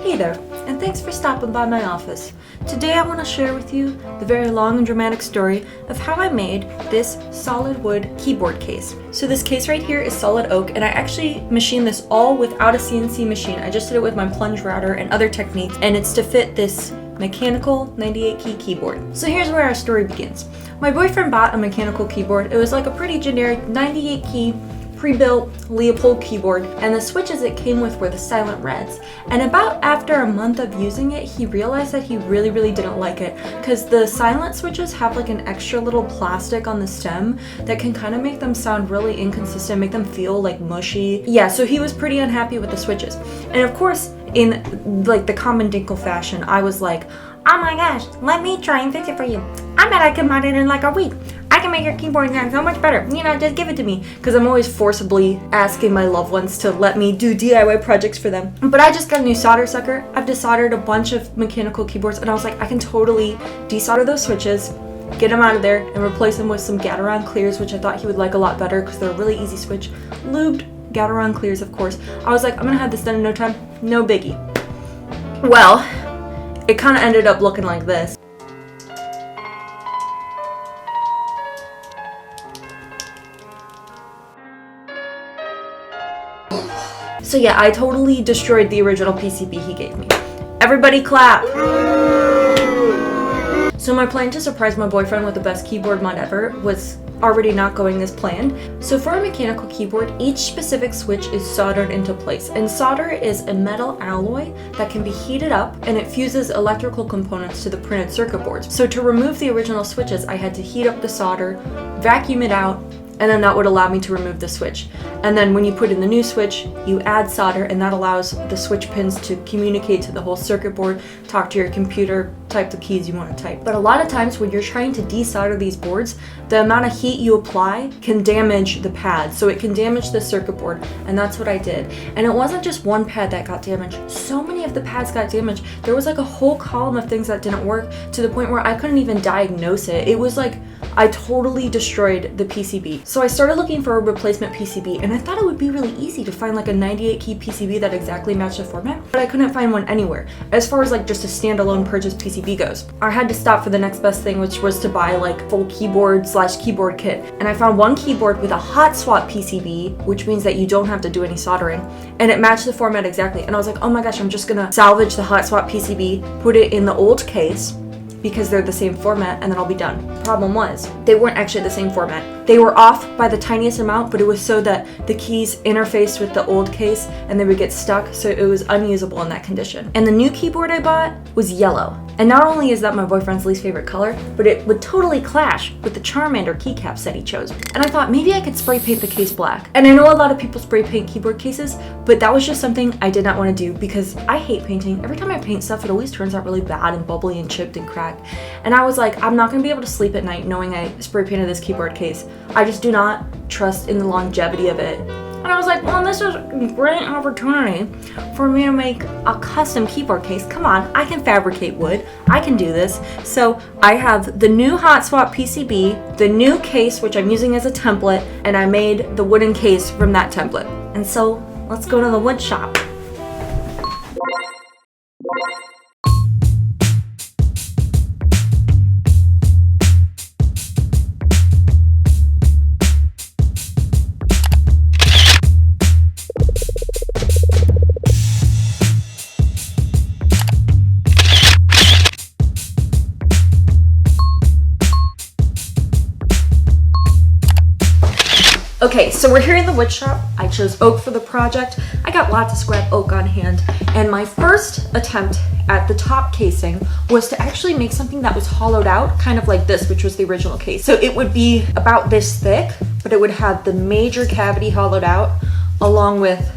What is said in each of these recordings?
Hey there, and thanks for stopping by my office. Today I want to share with you the very long and dramatic story of how I made this solid wood keyboard case. So this case right here is solid oak, and I actually machined this all without a CNC machine. I just did it with my plunge router and other techniques, and it's to fit this mechanical 98 key keyboard. So here's where our story begins. My boyfriend bought a mechanical keyboard. It was like a pretty generic 98 key pre-built Leopold keyboard, and the switches it came with were the silent reds. And about after a month of using it, he realized that he really didn't like it, because the silent switches have like an extra little plastic on the stem that can kind of make them sound really inconsistent, make them feel like mushy. Yeah, so he was pretty unhappy with the switches. And of course, in like the common Dinkle fashion, I was like, oh my gosh, let me try and fix it for you. I bet I can mod it in like a week. I can make your keyboard sound so much better. You know, just give it to me. Because I'm always forcibly asking my loved ones to let me do DIY projects for them. But I just got a new solder sucker. I've desoldered a bunch of mechanical keyboards, and I was like, I can totally desolder those switches, get them out of there, and replace them with some Gateron clears, which I thought he would like a lot better because they're a really easy switch. Lubed Gateron clears, of course. I was like, I'm gonna have this done in no time. No biggie. Well, it kind of ended up looking like this. So yeah, I totally destroyed the original PCB he gave me. Everybody clap! So my plan to surprise my boyfriend with the best keyboard mod ever was already not going as planned. So for a mechanical keyboard, each specific switch is soldered into place. And solder is a metal alloy that can be heated up, and it fuses electrical components to the printed circuit boards. So to remove the original switches, I had to heat up the solder, vacuum it out, and then that would allow me to remove the switch. And then when you put in the new switch, you add solder, and that allows the switch pins to communicate to the whole circuit board, talk to your computer, type the keys you want to type. But a lot of times when you're trying to desolder these boards, the amount of heat you apply can damage the pad. So it can damage the circuit board, and that's what I did. And it wasn't just one pad that got damaged. So many of the pads got damaged. There was like a whole column of things that didn't work, to the point where I couldn't even diagnose it. It was like I totally destroyed the PCB. So I started looking for a replacement PCB, and I thought it would be really easy to find like a 98 key PCB that exactly matched the format, but I couldn't find one anywhere. As far as like just a standalone purchase PCB goes, I had to stop for the next best thing, which was to buy like full keyboard / keyboard kit. And I found one keyboard with a hot swap PCB, which means that you don't have to do any soldering, and it matched the format exactly. And I was like, oh my gosh, I'm just gonna salvage the hot swap PCB, put it in the old case, because they're the same format, and then I'll be done. Problem was, they weren't actually the same format. They were off by the tiniest amount, but it was so that the keys interfaced with the old case and they would get stuck, so it was unusable in that condition. And the new keyboard I bought was yellow. And not only is that my boyfriend's least favorite color, but it would totally clash with the Charmander keycaps that he chose. And I thought maybe I could spray paint the case black. And I know a lot of people spray paint keyboard cases, but that was just something I did not want to do because I hate painting. Every time I paint stuff, it always turns out really bad and bubbly and chipped and cracked. And I was like, I'm not gonna be able to sleep at night knowing I spray painted this keyboard case. I just do not trust in the longevity of it. And I was like, well, this is a great opportunity for me to make a custom keyboard case. Come on, I can fabricate wood. I can do this. So I have the new hot swap PCB, the new case, which I'm using as a template, and I made the wooden case from that template. And so let's go to the wood shop. Okay, so we're here in the wood shop. I chose oak for the project. I got lots of scrap oak on hand, and my first attempt at the top casing was to actually make something that was hollowed out, kind of like this, which was the original case. So it would be about this thick, but it would have the major cavity hollowed out along with,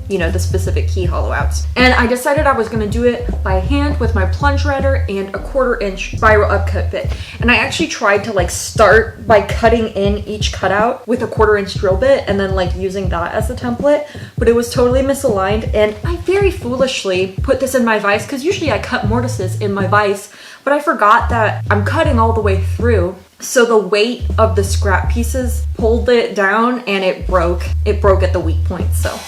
you know, the specific key hollow outs. And I decided I was gonna do it by hand with my plunge router and a 1/4 inch spiral upcut bit. And I actually tried to like start by cutting in each cutout with a 1/4 inch drill bit and then like using that as the template, but it was totally misaligned. And I very foolishly put this in my vise, because usually I cut mortises in my vise, but I forgot that I'm cutting all the way through. So the weight of the scrap pieces pulled it down and it broke. It broke at the weak point, so.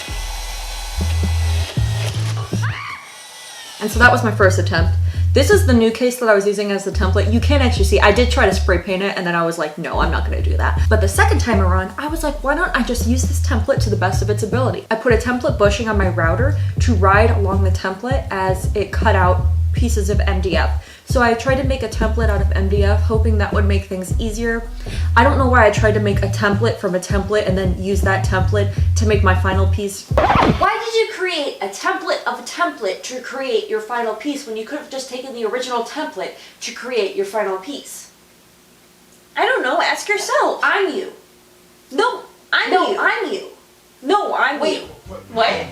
And so that was my first attempt. This is the new case that I was using as the template. You can't actually see, I did try to spray paint it and then I was like, no, I'm not gonna do that. But the second time around, I was like, why don't I just use this template to the best of its ability? I put a template bushing on my router to ride along the template as it cut out pieces of MDF. So I tried to make a template out of MDF, hoping that would make things easier. I don't know why I tried to make a template from a template and then use that template to make my final piece. Why did you create a template of a template to create your final piece when you could have just taken the original template to create your final piece? I don't know, ask yourself. I'm you. No, I'm you. No, I'm you. No, I'm you. What?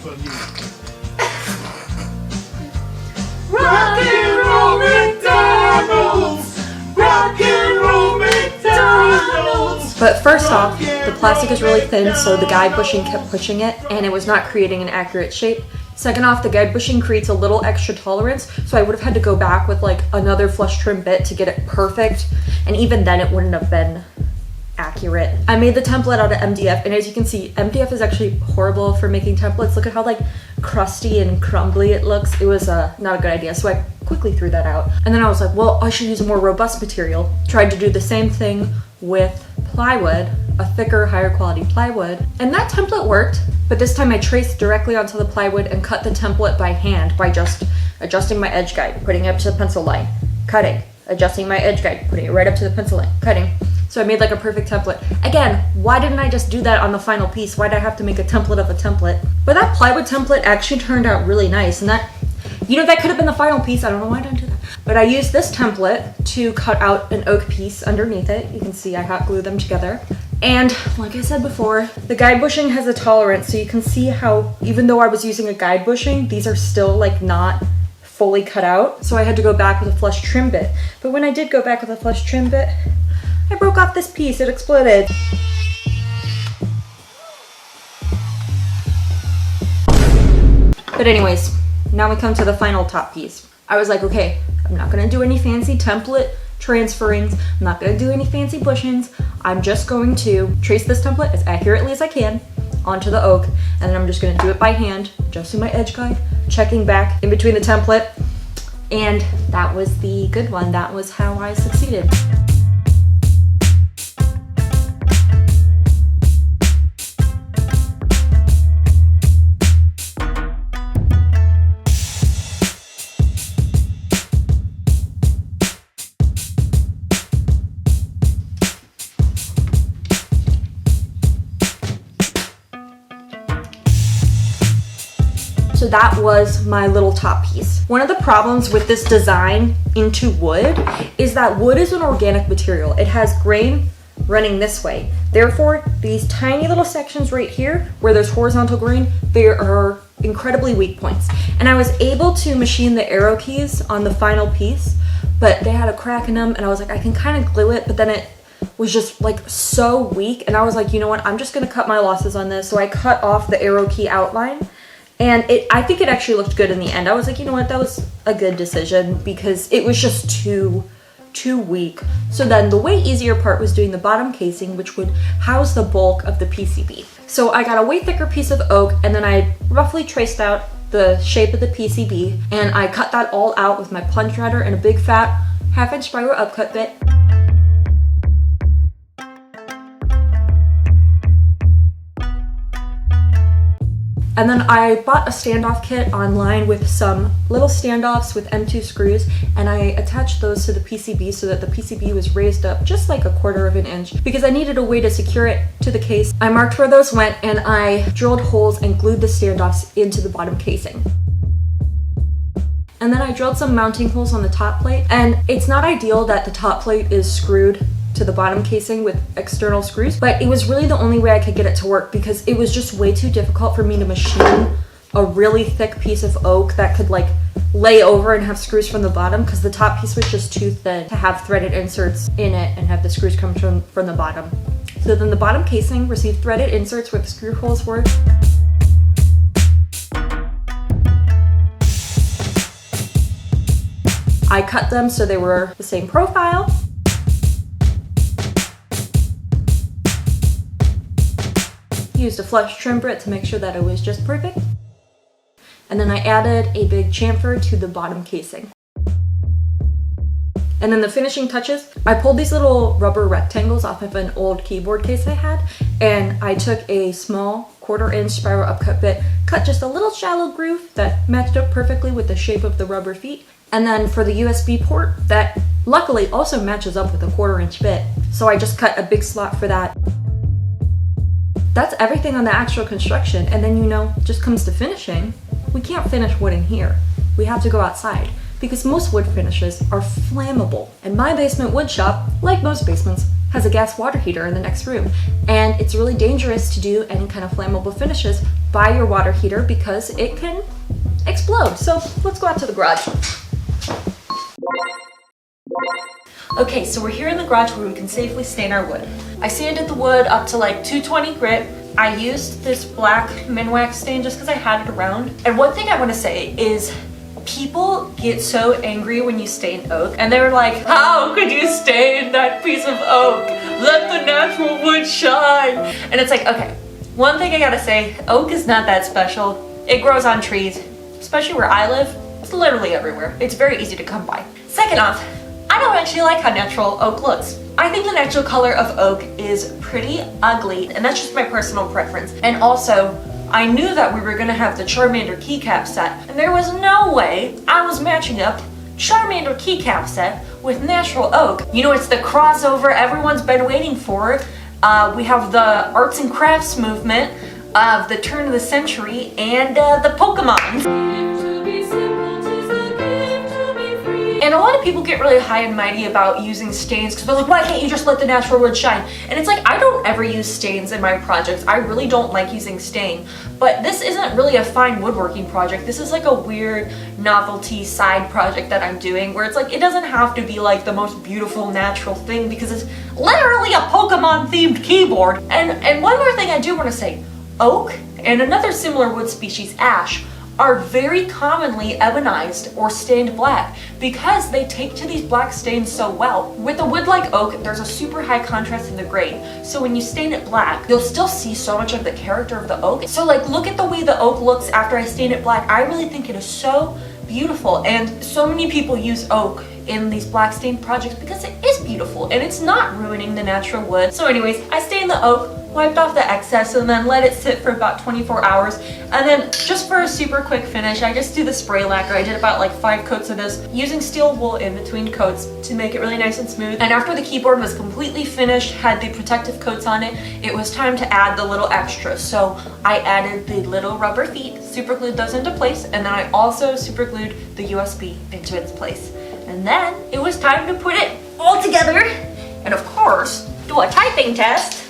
Rock and roll McDonald's! Rock and roll McDonald's! But first off, the plastic is really thin, so the guide bushing kept pushing it, and it was not creating an accurate shape. Second off, the guide bushing creates a little extra tolerance, so I would have had to go back with like another flush trim bit to get it perfect, and even then it wouldn't have been accurate. I made the template out of MDF, and as you can see, MDF is actually horrible for making templates. Look at how like crusty and crumbly it looks. It was not a good idea, so I quickly threw that out. And then I was like, well, I should use a more robust material. Tried to do the same thing with plywood, a thicker, higher quality plywood, and that template worked, but this time I traced directly onto the plywood and cut the template by hand by just adjusting my edge guide, putting it up to the pencil line, cutting, adjusting my edge guide, putting it right up to the pencil line, cutting. So I made like a perfect template. Again, why didn't I just do that on the final piece? Why did I have to make a template of a template? But that plywood template actually turned out really nice, and that, you know, that could have been the final piece. I don't know why I didn't do that. But I used this template to cut out an oak piece underneath it. You can see I hot glued them together. And like I said before, the guide bushing has a tolerance, so you can see how even though I was using a guide bushing, these are still like not fully cut out. So I had to go back with a flush trim bit. But when I did go back with a flush trim bit, I broke off this piece, it exploded. But anyways, now we come to the final top piece. I was like, okay, I'm not gonna do any fancy template transferings. I'm not gonna do any fancy bushings. I'm just going to trace this template as accurately as I can onto the oak, and then I'm just gonna do it by hand, adjusting my edge guide, checking back in between the template, and that was the good one. That was how I succeeded. So that was my little top piece. One of the problems with this design into wood is that wood is an organic material. It has grain running this way. Therefore, these tiny little sections right here where there's horizontal grain, there are incredibly weak points. And I was able to machine the arrow keys on the final piece, but they had a crack in them, and I was like, I can kind of glue it, but then it was just like so weak, and I was like, you know what, I'm just gonna cut my losses on this. So I cut off the arrow key outline, and I think it actually looked good in the end. I was like, you know what, that was a good decision because it was just too weak. So then the way easier part was doing the bottom casing, which would house the bulk of the PCB. So I got a way thicker piece of oak, and then I roughly traced out the shape of the PCB, and I cut that all out with my punch router and a big fat 1/2-inch spiral upcut bit. And then I bought a standoff kit online with some little standoffs with M2 screws, and I attached those to the PCB so that the PCB was raised up just like 1/4 inch because I needed a way to secure it to the case. I marked where those went, and I drilled holes and glued the standoffs into the bottom casing. And then I drilled some mounting holes on the top plate, and it's not ideal that the top plate is screwed to the bottom casing with external screws, but it was really the only way I could get it to work because it was just way too difficult for me to machine a really thick piece of oak that could like lay over and have screws from the bottom, because the top piece was just too thin to have threaded inserts in it and have the screws come from the bottom. So then the bottom casing received threaded inserts where the screw holes were. I cut them so they were the same profile. Used a flush trim bit to make sure that it was just perfect. And then I added a big chamfer to the bottom casing. And then the finishing touches, I pulled these little rubber rectangles off of an old keyboard case I had, and I took a small 1/4-inch spiral upcut bit, cut just a little shallow groove that matched up perfectly with the shape of the rubber feet. And then for the USB port, that luckily also matches up with a 1/4-inch bit, so I just cut a big slot for that. That's everything on the actual construction, and then just comes to finishing. We can't finish wood in here. We have to go outside, because most wood finishes are flammable. And my basement wood shop, like most basements, has a gas water heater in the next room. And it's really dangerous to do any kind of flammable finishes by your water heater because it can explode. So let's go out to the garage. Okay, so we're here in the garage where we can safely stain our wood. I sanded the wood up to like 220 grit. I used this black Minwax stain just because I had it around. And one thing I want to say is, people get so angry when you stain oak, and they're like, how could you stain that piece of oak? Let the natural wood shine. And it's like, okay, one thing I gotta say, oak is not that special. It grows on trees, especially where I live. It's literally everywhere. It's very easy to come by. Second off, I don't actually like how natural oak looks. I think the natural color of oak is pretty ugly, and that's just my personal preference. And also, I knew that we were gonna have the Charmander keycap set, and there was no way I was matching up Charmander keycap set with natural oak. It's the crossover everyone's been waiting for. We have the arts and crafts movement of the turn of the century and the Pokemon. And a lot of people get really high and mighty about using stains because they're like, why can't you just let the natural wood shine? And it's like, I don't ever use stains in my projects. I really don't like using stain. But this isn't really a fine woodworking project. This is like a weird novelty side project that I'm doing where it's like, it doesn't have to be like the most beautiful natural thing because it's literally a Pokemon themed keyboard. And one more thing I do want to say, oak and another similar wood species, ash, are very commonly ebonized or stained black because they take to these black stains so well. With a wood like oak, there's a super high contrast in the grain. So when you stain it black, you'll still see so much of the character of the oak. So like, look at the way the oak looks after I stain it black. I really think it is so beautiful. And so many people use oak in these black stain projects because it is beautiful and it's not ruining the natural wood. So anyways, I stained the oak, wiped off the excess, and then let it sit for about 24 hours. And then just for a super quick finish, I just do the spray lacquer. I did about like 5 coats of this, using steel wool in between coats to make it really nice and smooth. And after the keyboard was completely finished, had the protective coats on it, it was time to add the little extras. So I added the little rubber feet, super glued those into place, and then I also super glued the USB into its place. And then it was time to put it all together and of course, do a typing test.